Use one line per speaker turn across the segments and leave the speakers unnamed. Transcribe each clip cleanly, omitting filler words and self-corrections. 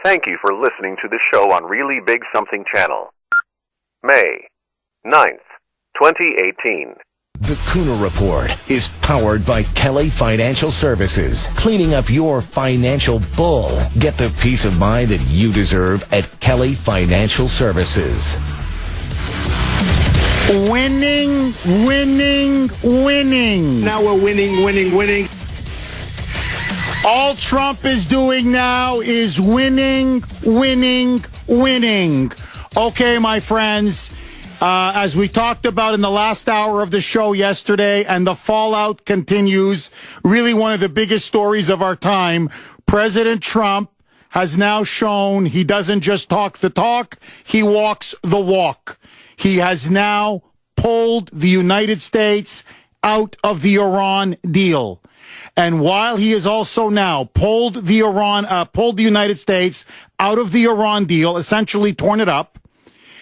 Thank you for listening to the show on Really Big Something Channel. May 9th, 2018.
The Cooner Report is powered by Kelly Financial Services. Cleaning up your financial bull. Get the peace of mind that you deserve at Kelly Financial Services.
Winning, winning, winning.
Now we're winning.
All Trump is doing now is winning. Okay, my friends, as we talked about in the last hour of the show yesterday, and the fallout continues, really one of the biggest stories of our time, President Trump has now shown he doesn't just talk the talk, he walks the walk. He has now pulled the United States out of the Iran deal. And while he has also now pulled the United States out of the Iran deal, essentially torn it up,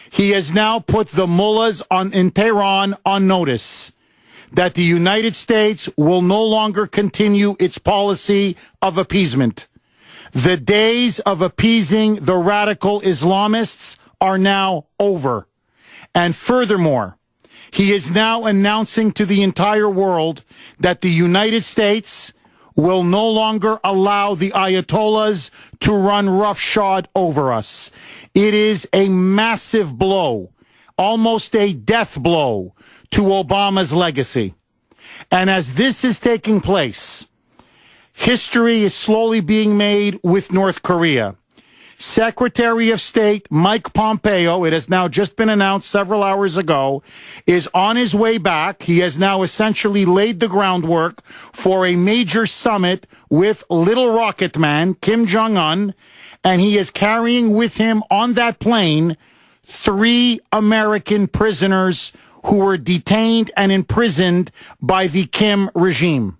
he has now put the mullahs in Tehran on notice that the United States will no longer continue its policy of appeasement. The days of appeasing the radical Islamists are now over. And furthermore, he is now announcing to the entire world that the United States will no longer allow the Ayatollahs to run roughshod over us. It is a massive blow, almost a death blow to Obama's legacy. And as this is taking place, history is slowly being made with North Korea. Secretary of State Mike Pompeo, it has now just been announced several hours ago, is on his way back. He has now essentially laid the groundwork for a major summit with Little Rocket Man, Kim Jong-un, and he is carrying with him on that plane 3 American prisoners who were detained and imprisoned by the Kim regime.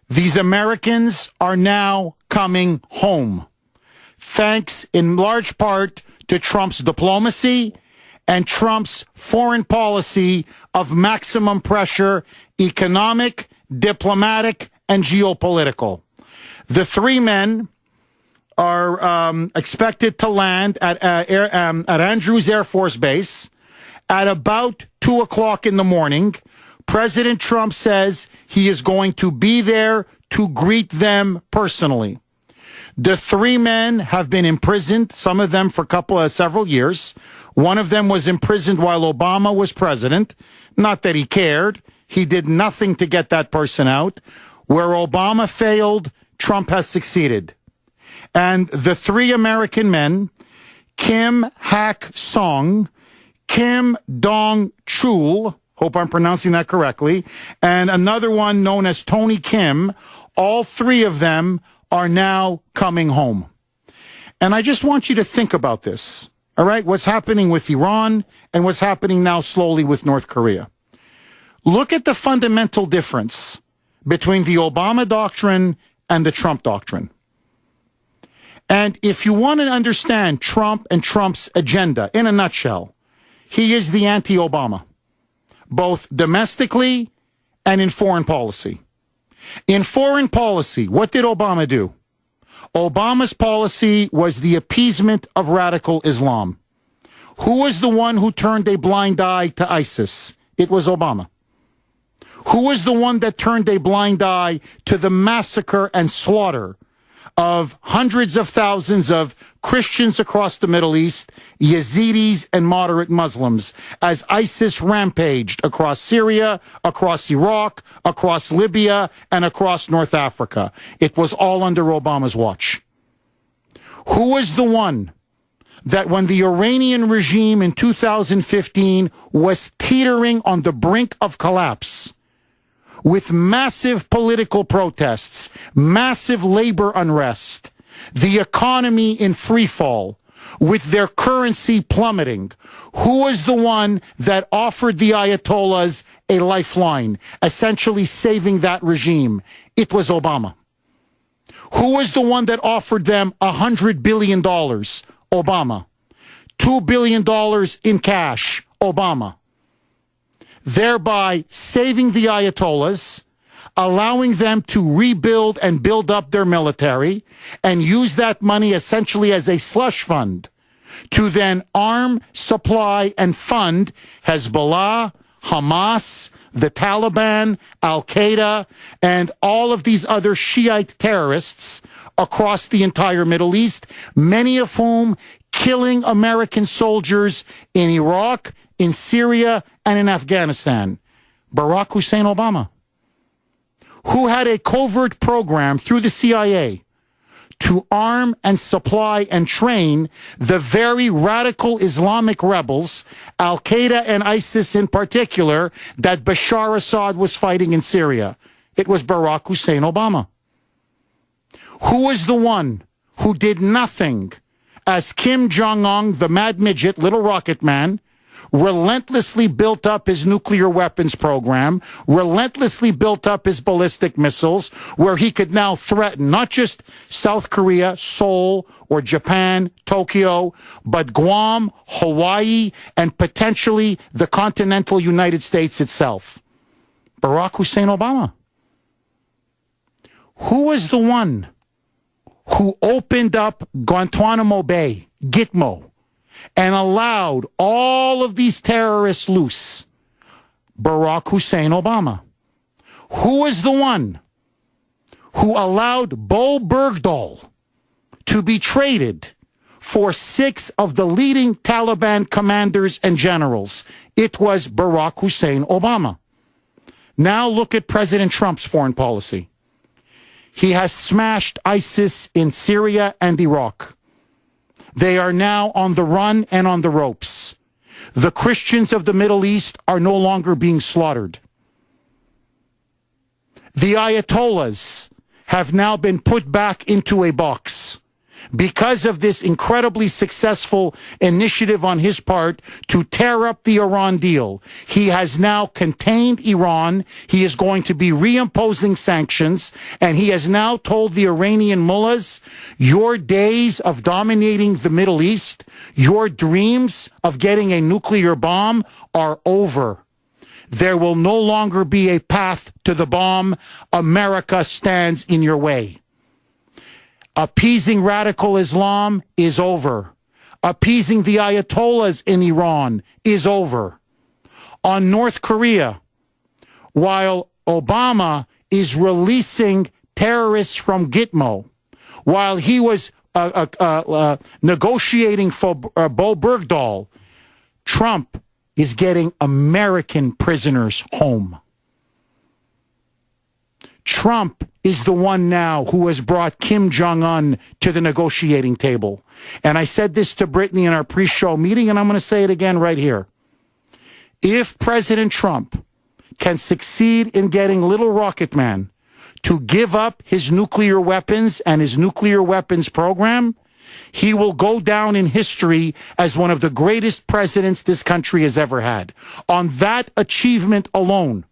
These Americans are now coming home, thanks in large part to Trump's diplomacy and Trump's foreign policy of maximum pressure, economic, diplomatic, and geopolitical. The 3 men are expected to land at Andrews Air Force Base at about 2 o'clock in the morning. President Trump says he is going to be there to greet them personally. The 3 men have been imprisoned, some of them for several years. One of them was imprisoned while Obama was president. Not that he cared. He did nothing to get that person out. Where Obama failed, Trump has succeeded. And the 3 American men, Kim Hak Song, Kim Dong Chul, hope I'm pronouncing that correctly, and another one known as Tony Kim, all 3 of them are now coming home. And I just want you to think about this, all right? What's happening with Iran and what's happening now slowly with North Korea. Look at the fundamental difference between the Obama doctrine and the Trump doctrine. And if you want to understand Trump and Trump's agenda in a nutshell, he is the anti-Obama, both domestically and in foreign policy. In foreign policy, what did Obama do? Obama's policy was the appeasement of radical Islam. Who was the one who turned a blind eye to ISIS? It was Obama. Who was the one that turned a blind eye to the massacre and slaughter of hundreds of thousands of Christians across the Middle East, Yazidis, and moderate Muslims as ISIS rampaged across Syria, across Iraq, across Libya, and across North Africa? It was all under Obama's watch. Who was the one that when the Iranian regime in 2015 was teetering on the brink of collapse, with massive political protests, massive labor unrest, the economy in free fall, with their currency plummeting, who was the one that offered the Ayatollahs a lifeline, essentially saving that regime? It was Obama. Who was the one that offered them $100 billion? Obama. $2 billion in cash? Obama. Thereby saving the Ayatollahs, allowing them to rebuild and build up their military and use that money essentially as a slush fund to then arm, supply, and fund Hezbollah, Hamas, the Taliban, Al-Qaeda, and all of these other Shiite terrorists across the entire Middle East, many of whom killing American soldiers in Iraq, in Syria, and in Afghanistan. Barack Hussein Obama, who had a covert program through the CIA to arm and supply and train the very radical Islamic rebels, Al-Qaeda and ISIS in particular, that Bashar Assad was fighting in Syria. It was Barack Hussein Obama. Who was the one who did nothing as Kim Jong-un, the mad midget, little rocket man, relentlessly built up his nuclear weapons program, relentlessly built up his ballistic missiles, where he could now threaten not just South Korea, Seoul, or Japan, Tokyo, but Guam, Hawaii, and potentially the continental United States itself. Barack Hussein Obama. Who was the one who opened up Guantanamo Bay, Gitmo, and allowed all of these terrorists loose? Barack Hussein Obama. Who is the one who allowed Bo Bergdahl to be traded for 6 of the leading Taliban commanders and generals? It was Barack Hussein Obama. Now look at President Trump's foreign policy. He has smashed ISIS in Syria and Iraq. They are now on the run and on the ropes. The Christians of the Middle East are no longer being slaughtered. The Ayatollahs have now been put back into a box because of this incredibly successful initiative on his part to tear up the Iran deal. He has now contained Iran. He is going to be reimposing sanctions, and he has now told the Iranian mullahs, your days of dominating the Middle East, your dreams of getting a nuclear bomb are over. There will no longer be a path to the bomb. America stands in your way. Appeasing radical Islam is over. Appeasing the Ayatollahs in Iran is over. On North Korea, while Obama is releasing terrorists from Gitmo, while he was negotiating for Bo Bergdahl, Trump is getting American prisoners home. Trump is the one now who has brought Kim Jong-un to the negotiating table. And I said this to Brittany in our pre-show meeting, and I'm going to say it again right here. If President Trump can succeed in getting Little Rocket Man to give up his nuclear weapons and his nuclear weapons program, he will go down in history as one of the greatest presidents this country has ever had. On that achievement alone,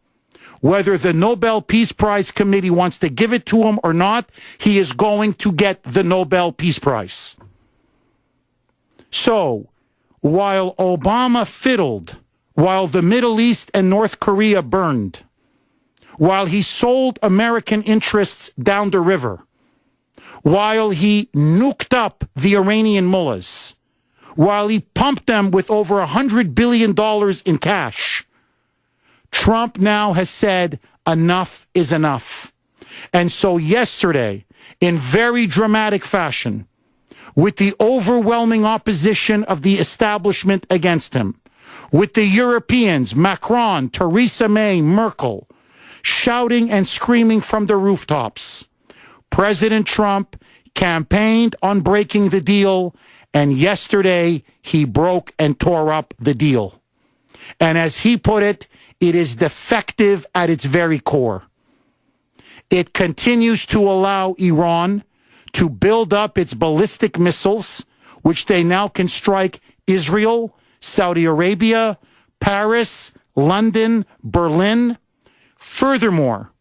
whether the Nobel Peace Prize Committee wants to give it to him or not, he is going to get the Nobel Peace Prize. So, while Obama fiddled, while the Middle East and North Korea burned, while he sold American interests down the river, while he nuked up the Iranian mullahs, while he pumped them with over $100 billion in cash, Trump now has said enough is enough. And so yesterday, in very dramatic fashion, with the overwhelming opposition of the establishment against him, with the Europeans, Macron, Theresa May, Merkel, shouting and screaming from the rooftops, President Trump campaigned on breaking the deal, and yesterday he broke and tore up the deal. And as he put it, it is defective at its very core. It continues to allow Iran to build up its ballistic missiles, which they now can strike Israel, Saudi Arabia, Paris, London, Berlin. Furthermore,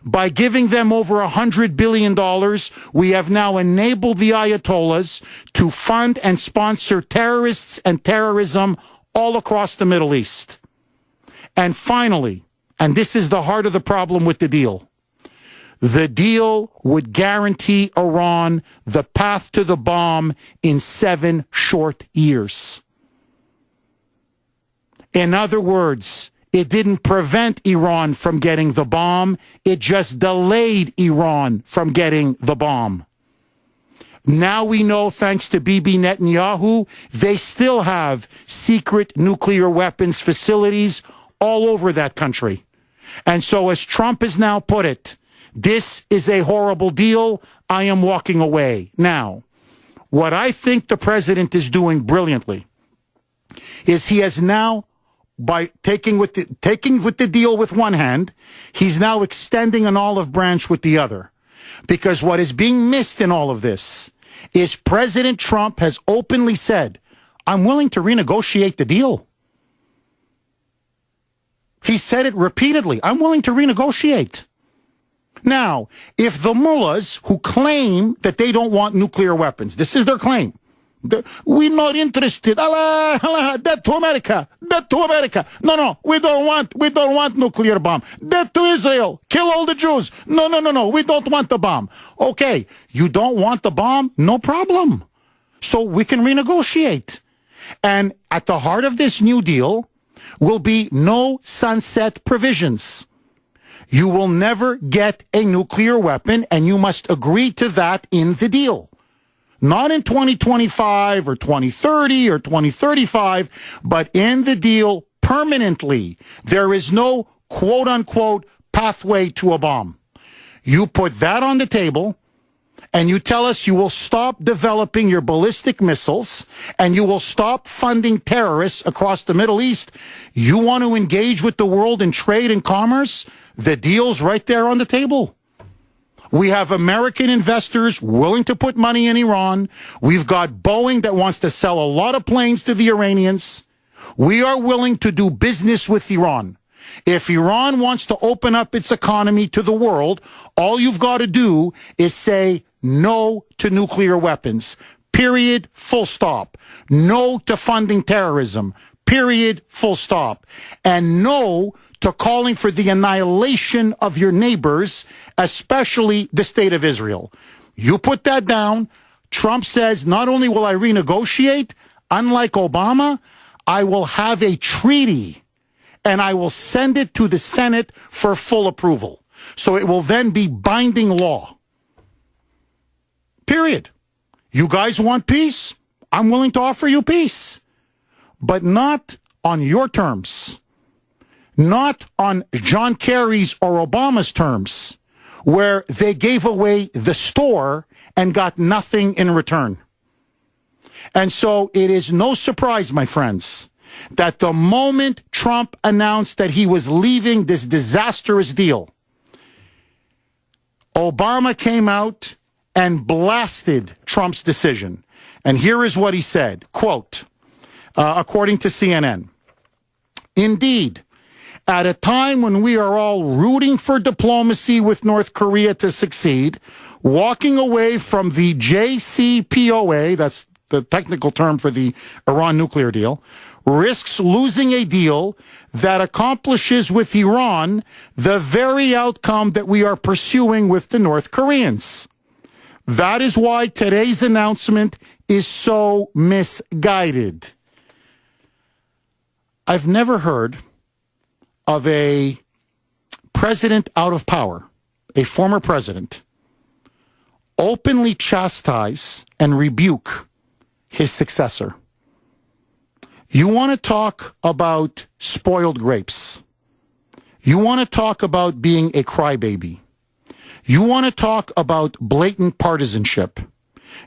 by giving them over $100 billion, we have now enabled the Ayatollahs to fund and sponsor terrorists and terrorism all across the Middle East. And finally, and this is the heart of the problem with the deal. The deal would guarantee Iran the path to the bomb in 7 short years. In other words, it didn't prevent Iran from getting the bomb. It just delayed Iran from getting the bomb. Now we know, thanks to Bibi Netanyahu, they still have secret nuclear weapons facilities all over that country. And so, as Trump has now put it, this is a horrible deal. I am walking away. Now, what I think the president is doing brilliantly is he has now, by taking with the deal with one hand, he's now extending an olive branch with the other. Because what is being missed in all of this is President Trump has openly said, I'm willing to renegotiate the deal. He said it repeatedly. I'm willing to renegotiate. Now, if the mullahs who claim that they don't want nuclear weapons, this is their claim, we're not interested. Allah, Allah, death to America. Death to America. No, we don't want nuclear bomb. Death to Israel. Kill all the Jews. No, we don't want the bomb. Okay, you don't want the bomb? No problem. So we can renegotiate. And at the heart of this new deal will be no sunset provisions. You will never get a nuclear weapon, and you must agree to that in the deal. Not in 2025 or 2030 or 2035, but in the deal permanently. There is no quote-unquote pathway to a bomb. You put that on the table, and you tell us you will stop developing your ballistic missiles, and you will stop funding terrorists across the Middle East. You want to engage with the world in trade and commerce? The deal's right there on the table. We have American investors willing to put money in Iran. We've got Boeing that wants to sell a lot of planes to the Iranians. We are willing to do business with Iran. If Iran wants to open up its economy to the world, all you've got to do is say no to nuclear weapons. Period. Full stop. No to funding terrorism. Period. Full stop. And no to calling for the annihilation of your neighbors, especially the state of Israel. You put that down. Trump says, not only will I renegotiate, unlike Obama, I will have a treaty and I will send it to the Senate for full approval. So it will then be binding law. Period. You guys want peace? I'm willing to offer you peace, but not on your terms. Not on John Kerry's or Obama's terms, where they gave away the store and got nothing in return. And so it is no surprise, my friends, that the moment Trump announced that he was leaving this disastrous deal, Obama came out and blasted Trump's decision. And here is what he said, quote, according to CNN, "Indeed, at a time when we are all rooting for diplomacy with North Korea to succeed, walking away from the JCPOA, that's the technical term for the Iran nuclear deal, risks losing a deal that accomplishes with Iran the very outcome that we are pursuing with the North Koreans. That is why today's announcement is so misguided." I've never heard of a president out of power, a former president, openly chastise and rebuke his successor. You want to talk about spoiled grapes. You want to talk about being a crybaby. You want to talk about blatant partisanship.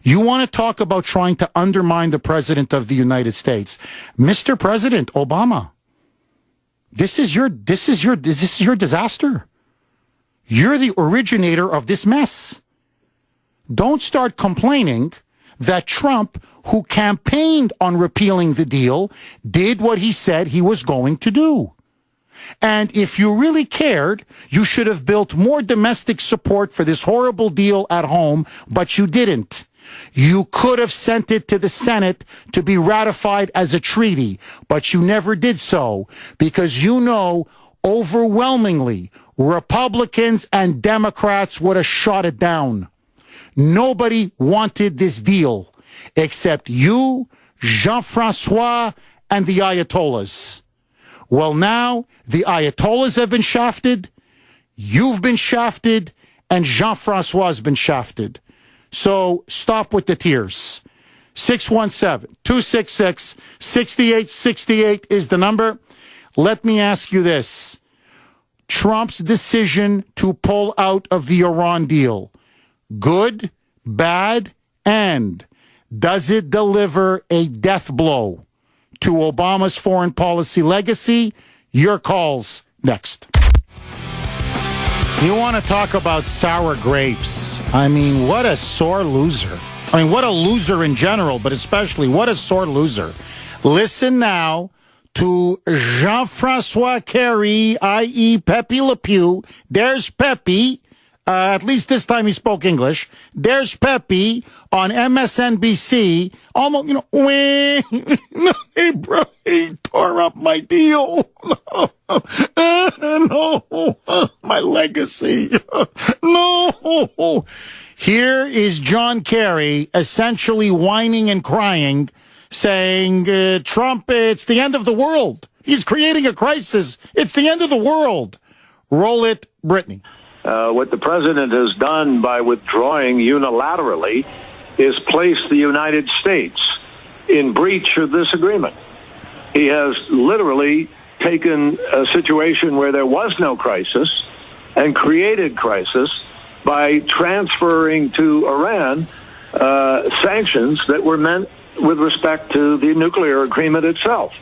You want to talk about trying to undermine the president of the United States. Mr. President Obama, this is your disaster. You're the originator of this mess. Don't start complaining that Trump, who campaigned on repealing the deal, did what he said he was going to do. And if you really cared, you should have built more domestic support for this horrible deal at home, but you didn't. You could have sent it to the Senate to be ratified as a treaty, but you never did so because you know overwhelmingly, Republicans and Democrats would have shot it down. Nobody wanted this deal except you, Jean-Francois, and the Ayatollahs. Well, now the Ayatollahs have been shafted, you've been shafted, and Jean-Francois has been shafted. So stop with the tears. 617-266-6868 is the number. Let me ask you this. Trump's decision to pull out of the Iran deal, good, bad, and does it deliver a death blow to Obama's foreign policy legacy? Your calls next. You want to talk about sour grapes. I mean, what a sore loser. I mean, what a loser in general, but especially what a sore loser. Listen now to Jean-Francois Carey, i.e. Pepe Le Pew. There's Pepe. At least this time he spoke English. There's Pepe on MSNBC. Almost, hey, bro, he tore up my deal. No, my legacy. No. Here is John Kerry essentially whining and crying, saying, Trump, it's the end of the world. He's creating a crisis. It's the end of the world. Roll it, Brittany.
What the president has done by withdrawing unilaterally is place the United States in breach of this agreement. He has literally taken a situation where there was no crisis and created crisis by transferring to Iran sanctions that were meant with respect to the nuclear agreement itself.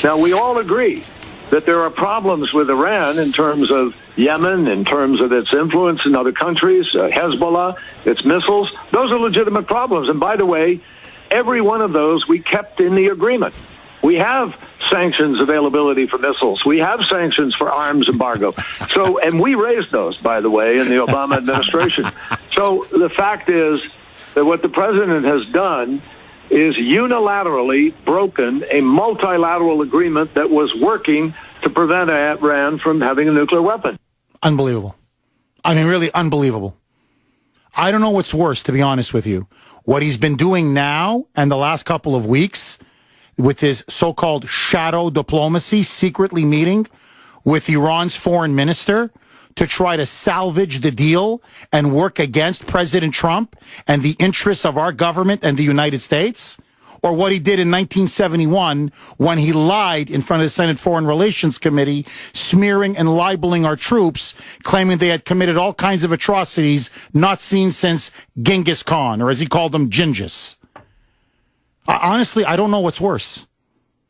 Now, we all agree that there are problems with Iran in terms of Yemen, in terms of its influence in other countries, Hezbollah, its missiles. Those are legitimate problems. And by the way, every one of those we kept in the agreement. We have sanctions availability for missiles. We have sanctions for arms embargo. So, and we raised those, by the way, in the Obama administration. So the fact is that what the president has done is unilaterally broken a multilateral agreement that was working to prevent Iran from having a nuclear weapon.
Unbelievable. I mean, really unbelievable. I don't know what's worse, to be honest with you. What he's been doing now and the last couple of weeks with his so-called shadow diplomacy, secretly meeting with Iran's foreign minister to try to salvage the deal and work against President Trump and the interests of our government and the United States, or what he did in 1971 when he lied in front of the Senate Foreign Relations Committee, smearing and libeling our troops, claiming they had committed all kinds of atrocities not seen since Genghis Khan, or as he called them, Gingis. Honestly, I don't know what's worse.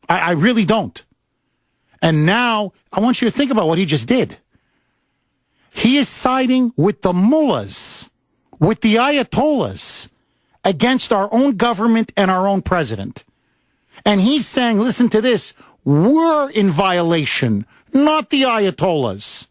I really don't. And now I want you to think about what he just did. He is siding with the mullahs, with the ayatollahs, against our own government and our own president. And he's saying, listen to this, we're in violation, not the ayatollahs.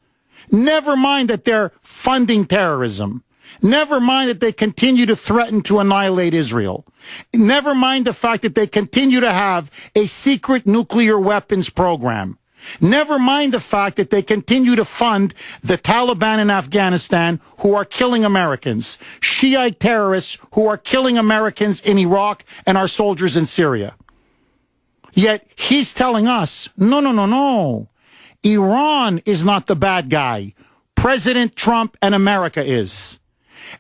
Never mind that they're funding terrorism. Never mind that they continue to threaten to annihilate Israel. Never mind the fact that they continue to have a secret nuclear weapons program. Never mind the fact that they continue to fund the Taliban in Afghanistan, who are killing Americans, Shiite terrorists who are killing Americans in Iraq and our soldiers in Syria. Yet he's telling us, no. Iran is not the bad guy. President Trump and America is.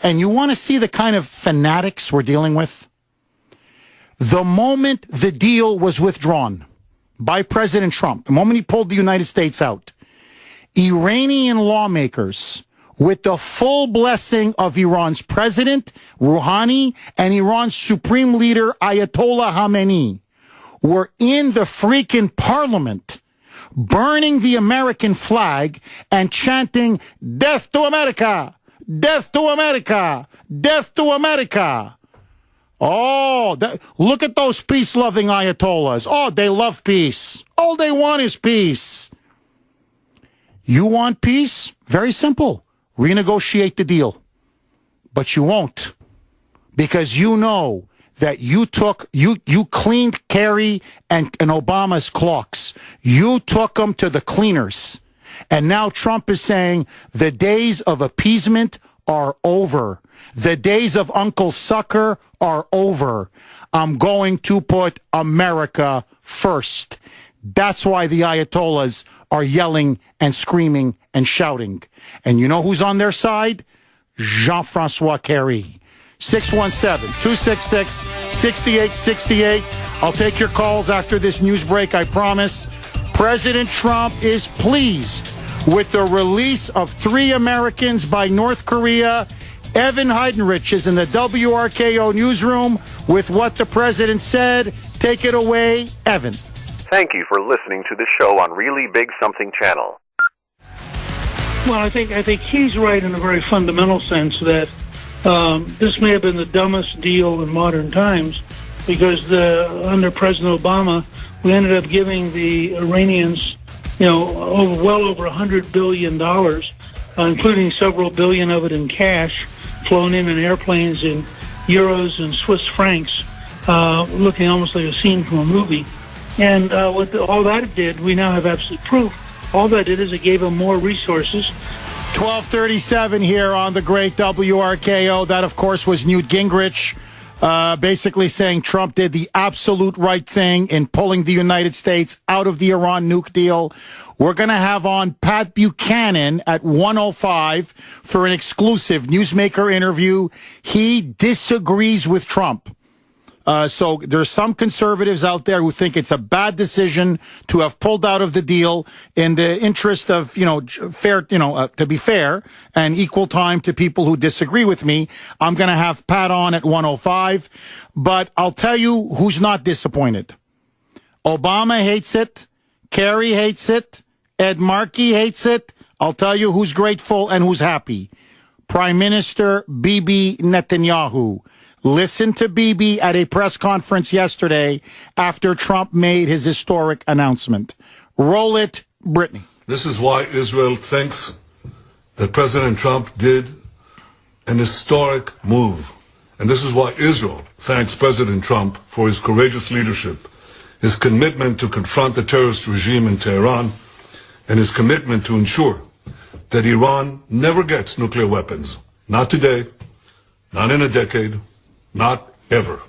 And you want to see the kind of fanatics we're dealing with? The moment the deal was withdrawn by President Trump, the moment he pulled the United States out, Iranian lawmakers, with the full blessing of Iran's president, Rouhani, and Iran's supreme leader, Ayatollah Khamenei, were in the freaking parliament, burning the American flag and chanting, "Death to America! Death to America! Death to America!" Oh, look at those peace-loving Ayatollahs. Oh, they love peace. All they want is peace. You want peace? Very simple. Renegotiate the deal. But you won't. Because you know that you cleaned Kerry and Obama's clocks. You took them to the cleaners. And now Trump is saying the days of appeasement are over. The days of Uncle Sucker are over. I'm going to put America first. That's why the Ayatollahs are yelling and screaming and shouting. And you know who's on their side? Jean-Francois Kerry. 617-266-6868. I'll take your calls after this news break, I promise. President Trump is pleased with the release of 3 Americans by North Korea. Evan Heidenrich is in the WRKO newsroom with what the president said. Take it away, Evan.
Thank you for listening to the show on Really Big Something Channel.
Well, I think he's right in a very fundamental sense that this may have been the dumbest deal in modern times, because under President Obama, we ended up giving the Iranians, well over $100 billion, including several billion of it in cash, flown in airplanes in euros and Swiss francs, looking almost like a scene from a movie. And with all that did, we now have absolute proof. All that did is it gave them more resources.
1237 here on the great WRKO. That, of course, was Newt Gingrich, basically saying Trump did the absolute right thing in pulling the United States out of the Iran nuke deal. We're going to have on Pat Buchanan at 1:05 for an exclusive newsmaker interview. He disagrees with Trump. So there's some conservatives out there who think it's a bad decision to have pulled out of the deal in the interest of, fair, to be fair and equal time to people who disagree with me. I'm going to have Pat on at 1:05, but I'll tell you who's not disappointed. Obama hates it. Kerry hates it. Ed Markey hates it. I'll tell you who's grateful and who's happy. Prime Minister Bibi Netanyahu. Listen to Bibi at a press conference yesterday after Trump made his historic announcement. Roll it, Brittany.
This is why Israel thinks that President Trump did an historic move. And this is why Israel thanks President Trump for his courageous leadership, his commitment to confront the terrorist regime in Tehran, and his commitment to ensure that Iran never gets nuclear weapons. Not today, not in a decade, not ever.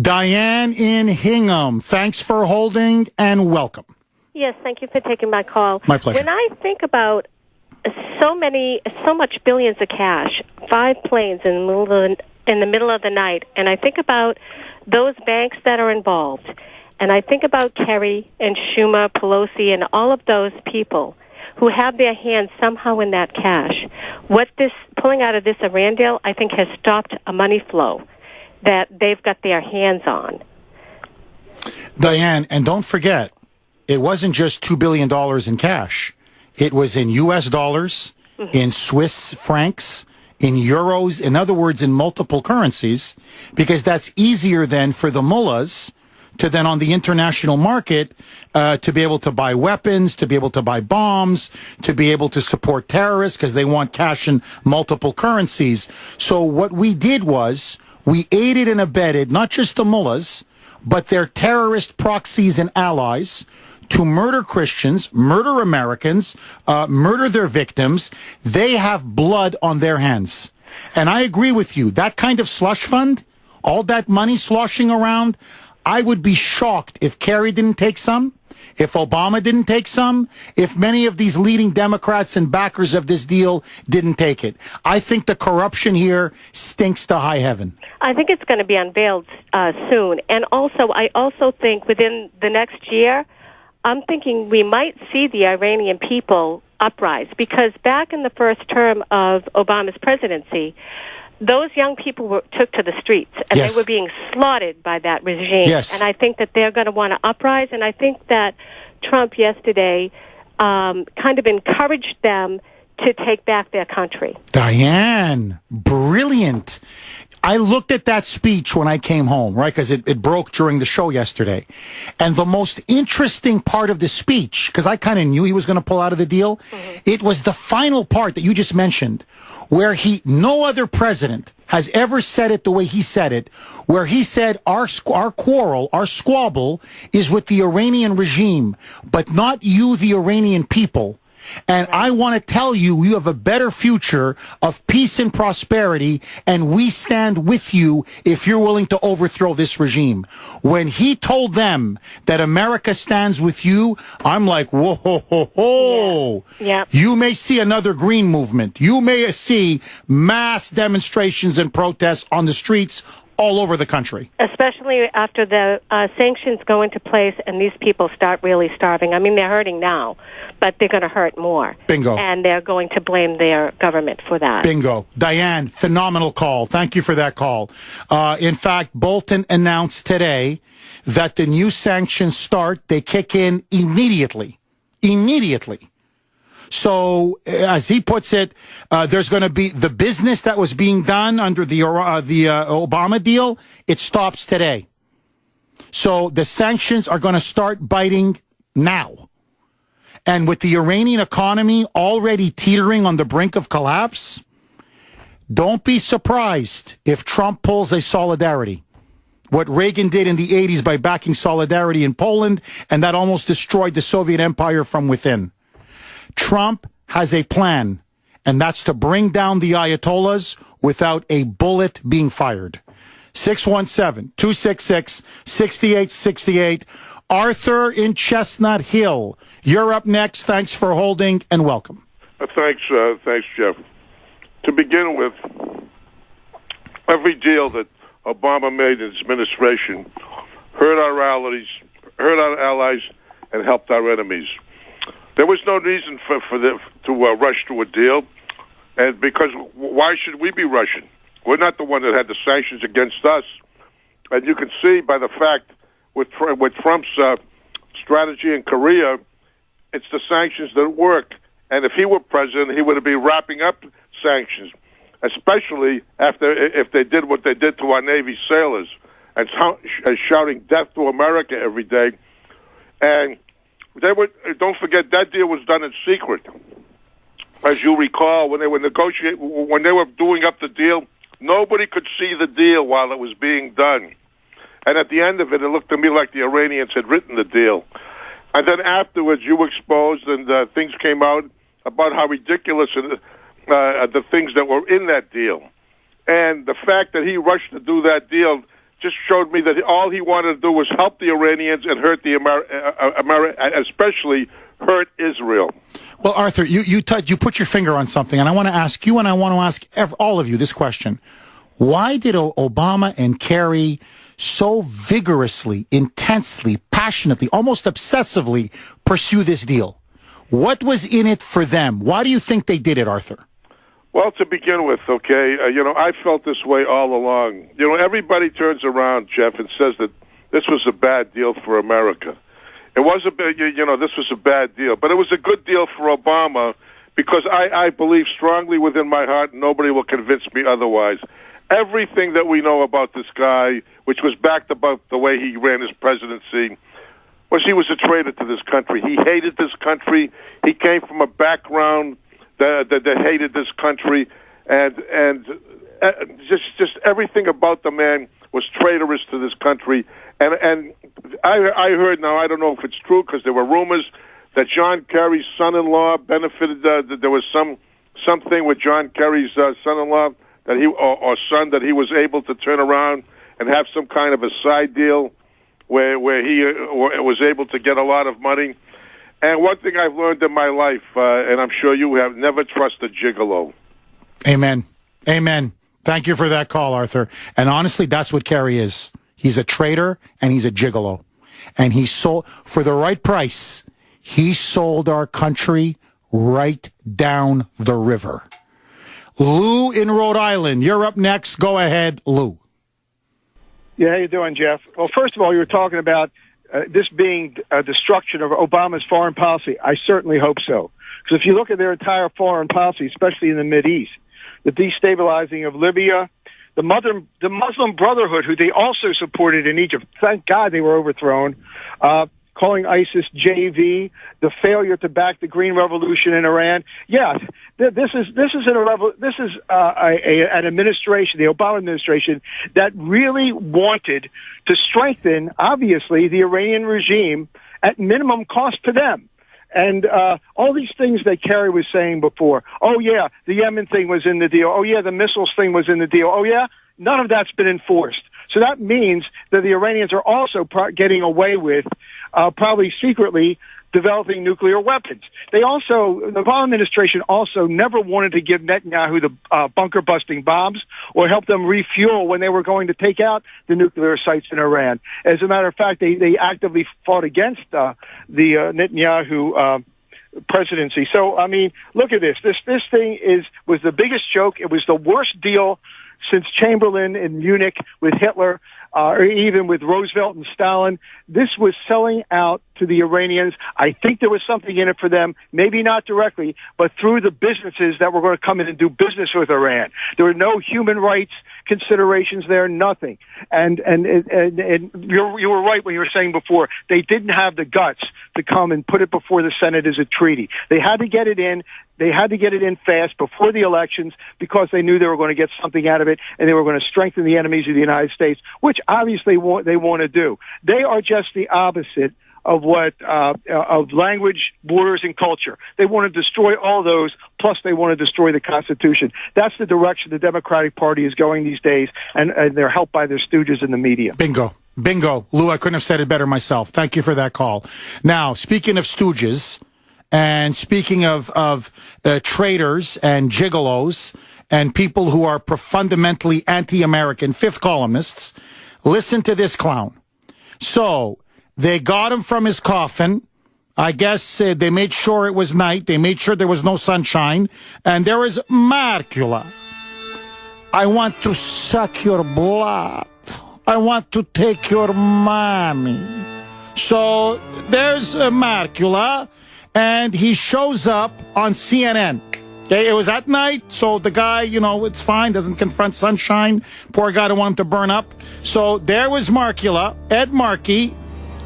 Diane in Hingham, thanks for holding and welcome.
Yes, thank you for taking my call.
My pleasure.
When I think about so much billions of cash, 5 planes in the middle of the night, and I think about those banks that are involved, and I think about Kerry and Schumer, Pelosi, and all of those people who have their hands somehow in that cash. What this pulling out of this Iran deal, I think, has stopped a money flow that they've got their hands on.
Diane, and don't forget, it wasn't just $2 billion in cash. It was in U.S. dollars, in Swiss francs, in euros, in other words, in multiple currencies, because that's easier then for the mullahs to then on the international market to be able to buy weapons, to be able to buy bombs, to be able to support terrorists because they want cash in multiple currencies. So what we did was we aided and abetted not just the mullahs, but their terrorist proxies and allies to murder Christians, murder Americans, murder their victims. They have blood on their hands. And I agree with you. That kind of slush fund, all that money sloshing around, I would be shocked if Kerry didn't take some, if Obama didn't take some, if many of these leading Democrats and backers of this deal didn't take it. I think the corruption here stinks to high heaven.
I think it's going to be unveiled soon. And also, I also think within the next year, I'm thinking we might see the Iranian people uprise, because back in the first term of Obama's presidency, those young people took to the streets, and
Yes.
they were being slaughtered by that regime.
Yes.
And I think that they're going to want to uprise, and I think that Trump yesterday kind of encouraged them to take back their country.
Diane, brilliant. I looked at that speech when I came home, right? Because it broke during the show yesterday. And the most interesting part of the speech, because I kind of knew he was going to pull out of the deal, it was the final part that you just mentioned, where no other president has ever said it the way he said it, where he said our quarrel, our squabble is with the Iranian regime, but not you, the Iranian people. And I want to tell you, you have a better future of peace and prosperity, and we stand with you if you're willing to overthrow this regime. When he told them that America stands with you, I'm like, whoa, ho, ho, ho.
Yeah.
You may see another green movement. You may see mass demonstrations and protests on the streets all over the country.
Especially after the sanctions go into place and these people start really starving. I mean, they're hurting now, but they're going to hurt more.
Bingo.
And they're going to blame their government for that.
Bingo. Diane, phenomenal call. Thank you for that call. In fact, Bolton announced today that the new sanctions they kick in immediately. Immediately. So, as he puts it, there's going to be the business that was being done under the Obama deal. It stops today. So the sanctions are going to start biting now. And with the Iranian economy already teetering on the brink of collapse, don't be surprised if Trump pulls a solidarity. What Reagan did in the 80s by backing solidarity in Poland, and that almost destroyed the Soviet Empire from within. Trump has a plan, and that's to bring down the Ayatollahs without a bullet being fired. 617-266-6868. Arthur in Chestnut Hill, you're up next. Thanks for holding, and welcome.
Thanks, Jeff. To begin with, every deal that Obama made in his administration hurt our allies, and helped our enemies. There was no reason to rush to a deal, and because why should we be rushing? We're not the one that had the sanctions against us, and you can see by the fact with Trump's strategy in Korea, it's the sanctions that work. And if he were president, he would be wrapping up sanctions, especially if they did what they did to our Navy sailors and shouting death to America every day. And don't forget, that deal was done in secret. As you recall, when they were doing up the deal, nobody could see the deal while it was being done. And at the end of it, it looked to me like the Iranians had written the deal. And then afterwards, you exposed, and things came out about how ridiculous the things that were in that deal. And the fact that he rushed to do that deal just showed me that all he wanted to do was help the Iranians and hurt the especially hurt Israel.
Well, Arthur, you put your finger on something, and I want to ask you, and I want to ask all of you this question. Why did Obama and Kerry so vigorously, intensely, passionately, almost obsessively pursue this deal? What was in it for them? Why do you think they did it, Arthur?
Well, to begin with, okay, I felt this way all along. Everybody turns around, Jeff, and says that this was a bad deal for America. It was this was a bad deal, but it was a good deal for Obama because I believe strongly within my heart, and nobody will convince me otherwise. Everything that we know about this guy, which was backed about the way he ran his presidency, was he was a traitor to this country. He hated this country. He came from a background that hated this country, and just everything about the man was traitorous to this country. And I heard, now I don't know if it's true because there were rumors that John Kerry's son-in-law benefited. There was something with John Kerry's son-in-law or son that he was able to turn around and have some kind of a side deal where he was able to get a lot of money. And one thing I've learned in my life, and I'm sure you have, never trust a gigolo.
Amen. Amen. Thank you for that call, Arthur. And honestly, that's what Kerry is. He's a traitor and he's a gigolo. And he sold, for the right price, he sold our country right down the river. Lou in Rhode Island, you're up next. Go ahead, Lou.
Yeah, how you doing, Jeff? Well, first of all, you were talking about this being a destruction of Obama's foreign policy. I certainly hope so. Because if you look at their entire foreign policy, especially in the Mideast, the destabilizing of Libya, the Muslim Brotherhood, who they also supported in Egypt. Thank God they were overthrown. Calling ISIS JV, the failure to back the Green Revolution in Iran. Yeah, this is an administration, the Obama administration, that really wanted to strengthen, obviously, the Iranian regime at minimum cost to them. And all these things that Kerry was saying before. Oh, yeah, the Yemen thing was in the deal. Oh, yeah, the missiles thing was in the deal. Oh, yeah, none of that's been enforced. So that means that the Iranians are also getting away with probably secretly developing nuclear weapons. The Obama administration also never wanted to give Netanyahu the bunker-busting bombs or help them refuel when they were going to take out the nuclear sites in Iran. As a matter of fact, they actively fought against the Netanyahu presidency. So, I mean, look at this. This thing was the biggest joke. It was the worst deal since Chamberlain in Munich with Hitler, or even with Roosevelt and Stalin. This was selling out to the Iranians. I think there was something in it for them, maybe not directly, but through the businesses that were going to come in and do business with Iran. There were no human rights considerations there, nothing. And you were right when you were saying before, they didn't have the guts to come and put it before the Senate as a treaty. They had to get it in. They had to get it in fast before the elections because they knew they were going to get something out of it, and they were going to strengthen the enemies of the United States, which obviously they want to do. They are just the opposite of what of language, borders, and culture. They want to destroy all those, plus they want to destroy the Constitution. That's the direction the Democratic Party is going these days, and they're helped by their stooges in the media.
Bingo. Lou, I couldn't have said it better myself. Thank you for that call. Now, speaking of stooges, and speaking of traitors and gigolos and people who are fundamentally anti-American, fifth columnists, listen to this clown. So, they got him from his coffin. I guess they made sure it was night. They made sure there was no sunshine. And there is Markula. I want to suck your blood. I want to take your mommy. So there's Markula, and he shows up on CNN. Okay, it was at night, so the guy, it's fine, doesn't confront sunshine. Poor guy, don't want him to burn up. So there was Markula, Ed Markey.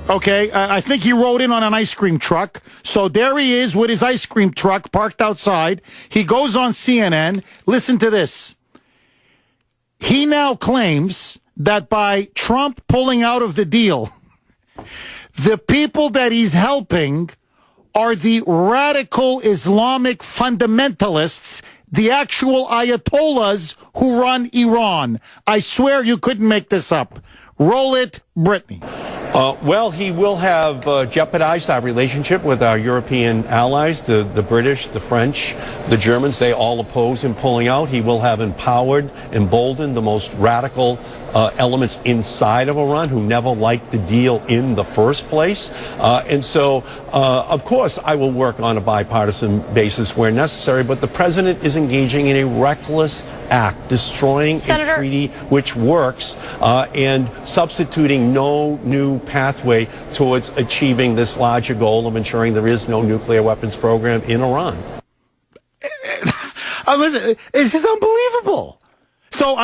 Okay, I think he rode in on an ice cream truck. So there he is with his ice cream truck parked outside. He goes on CNN. Listen to this. He now claims that by Trump pulling out of the deal, the people that he's helping are the radical Islamic fundamentalists, the actual Ayatollahs who run Iran. I swear you couldn't make this up. Roll it, Brittany.
Well, he will have jeopardized our relationship with our European allies, the British, the French, the Germans. They all oppose him pulling out. He will have emboldened the most radical elements inside of Iran who never liked the deal in the first place. And so, of course, I will work on a bipartisan basis where necessary, but the president is engaging in a reckless act, destroying a treaty which works and substituting no new pathway towards achieving this larger goal of ensuring there is no nuclear weapons program in Iran.
Listen, this is unbelievable. So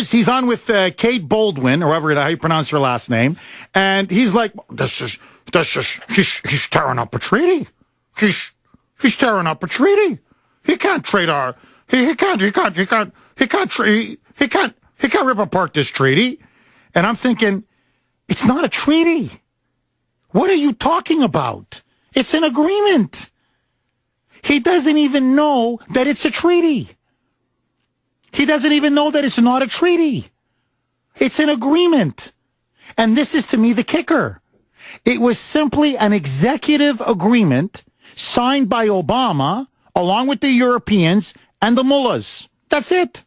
he's on with Kate Baldwin, or however how you pronounce her last name, and he's like, he's tearing up a treaty. He's tearing up a treaty. He can't trade our, he can't rip apart this treaty. And I'm thinking, it's not a treaty. What are you talking about? It's an agreement. He doesn't even know that it's a treaty. He doesn't even know that it's not a treaty. It's an agreement. And this is, to me, the kicker. It was simply an executive agreement signed by Obama, along with the Europeans and the mullahs. That's it.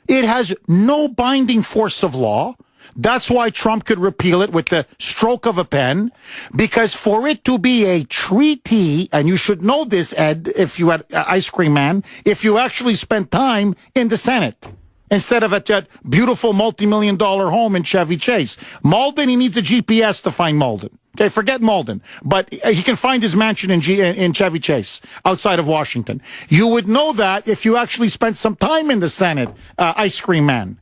It has no binding force of law. That's why Trump could repeal it with the stroke of a pen, because for it to be a treaty, and you should know this, Ed, if you had Ice Cream Man, if you actually spent time in the Senate instead of at that beautiful multi-million-dollar home in Chevy Chase. Malden, he needs a GPS to find Malden. Okay, forget Malden. But he can find his mansion in Chevy Chase outside of Washington. You would know that if you actually spent some time in the Senate, Ice Cream Man.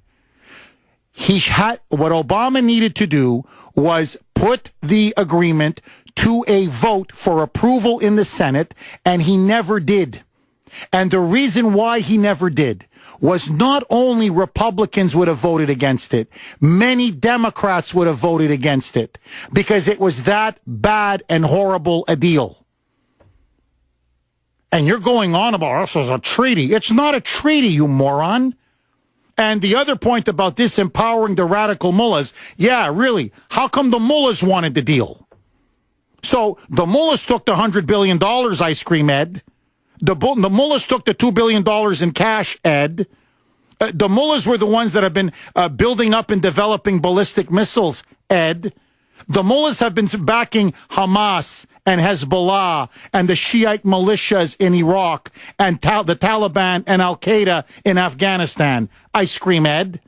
What Obama needed to do was put the agreement to a vote for approval in the Senate, and he never did. And the reason why he never did was not only Republicans would have voted against it, many Democrats would have voted against it because it was that bad and horrible a deal. And you're going on about this as a treaty. It's not a treaty, you moron. And the other point about disempowering the radical mullahs, yeah, really, how come the mullahs wanted the deal? So the mullahs took the $100 billion, Ice Cream Ed. The mullahs took the $2 billion in cash, Ed. The mullahs were the ones that have been building up and developing ballistic missiles, Ed. The mullahs have been backing Hamas and Hezbollah and the Shiite militias in Iraq and the Taliban and Al-Qaeda in Afghanistan. Ice Cream Ed.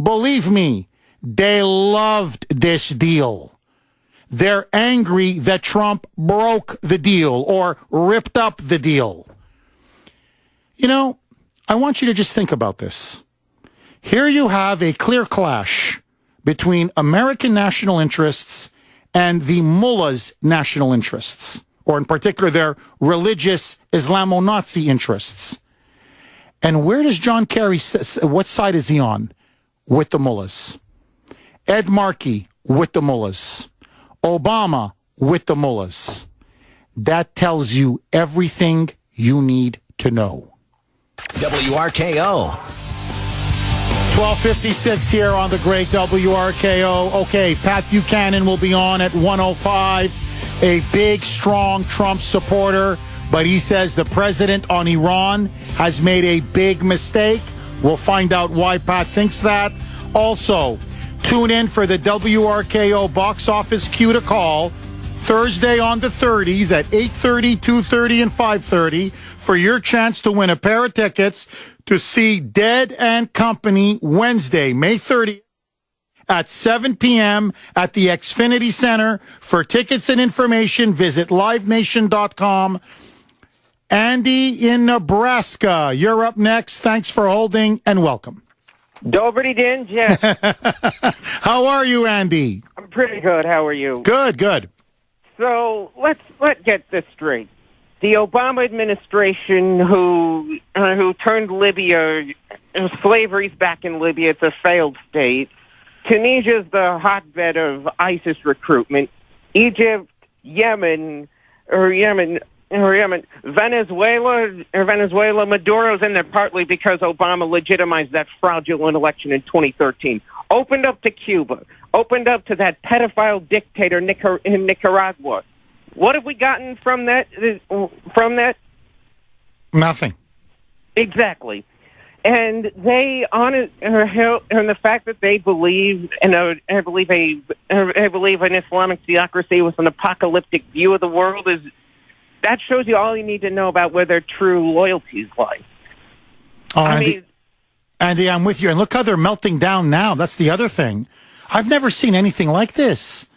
Believe me, they loved this deal. They're angry that Trump broke the deal or ripped up the deal. You know, I want you to just think about this. Here you have a clear clash between American national interests and the mullahs' national interests, or in particular their religious Islamo-Nazi interests. And where does John Kerry, what side is he on? With the mullahs. Ed Markey with the mullahs. Obama with the mullahs. That tells you everything you need to know.
WRKO.
12:56 here on the great WRKO. Okay, Pat Buchanan will be on at 1:05. A big, strong Trump supporter, but he says the president on Iran has made a big mistake. We'll find out why Pat thinks that. Also, tune in for the WRKO box office cue to call Thursday on the 30s at 8:30, 2:30, and 5:30 for your chance to win a pair of tickets to see Dead and Company Wednesday, May 30th at 7 p.m. at the Xfinity Center. For tickets and information, visit livenation.com. Andy in Nebraska, you're up next. Thanks for holding and welcome.
Dobry din, Jeff.
How are you, Andy?
I'm pretty good. How are you?
Good, good.
So let's get this straight. The Obama administration, who turned Libya, slavery's back in Libya. It's a failed state. Tunisia's the hotbed of ISIS recruitment. Egypt, Venezuela, Maduro's in there partly because Obama legitimized that fraudulent election in 2013. Opened up to Cuba. Opened up to that pedophile dictator in Nicaragua. What have we gotten from that?
Nothing.
Exactly. And they and the fact that they believe an Islamic theocracy with an apocalyptic view of the world that shows you all you need to know about where their true loyalties lie.
Oh, Andy, I'm with you. And look how they're melting down now. That's the other thing. I've never seen anything like this,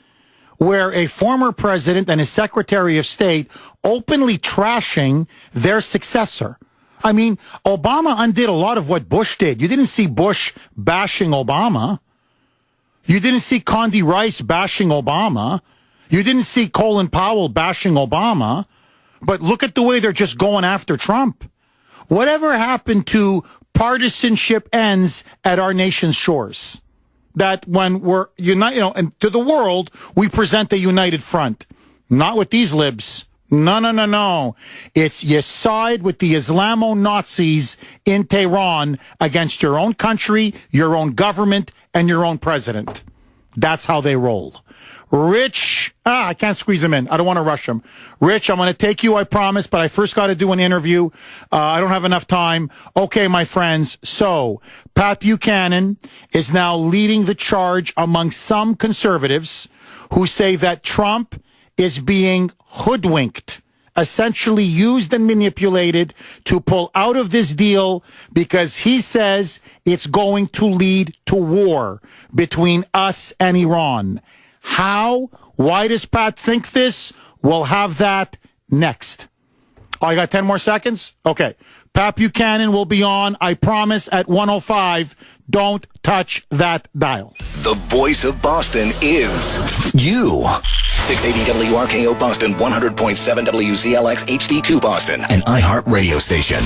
where a former president and his Secretary of State openly trashing their successor. I mean, Obama undid a lot of what Bush did. You didn't see Bush bashing Obama. You didn't see Condi Rice bashing Obama. You didn't see Colin Powell bashing Obama. But look at the way they're just going after Trump. Whatever happened to partisanship ends at our nation's shores? That when we're united, and to the world, we present a united front. Not with these libs. No. It's you side with the Islamo-Nazis in Tehran against your own country, your own government, and your own president. That's how they roll. Rich, I can't squeeze him in. I don't want to rush him. Rich, I'm going to take you, I promise, but I first got to do an interview. I don't have enough time. Okay, my friends. So, Pat Buchanan is now leading the charge among some conservatives who say that Trump is being hoodwinked, essentially used and manipulated to pull out of this deal because he says it's going to lead to war between us and Iran. How? Why does Pat think this? We'll have that next. Oh, I got 10 more seconds? Okay. Pat Buchanan will be on, I promise, at 1:05. Don't touch that dial.
The voice of Boston is you. 680 WRKO Boston, 100.7 WZLX HD2 Boston, an iHeart radio station.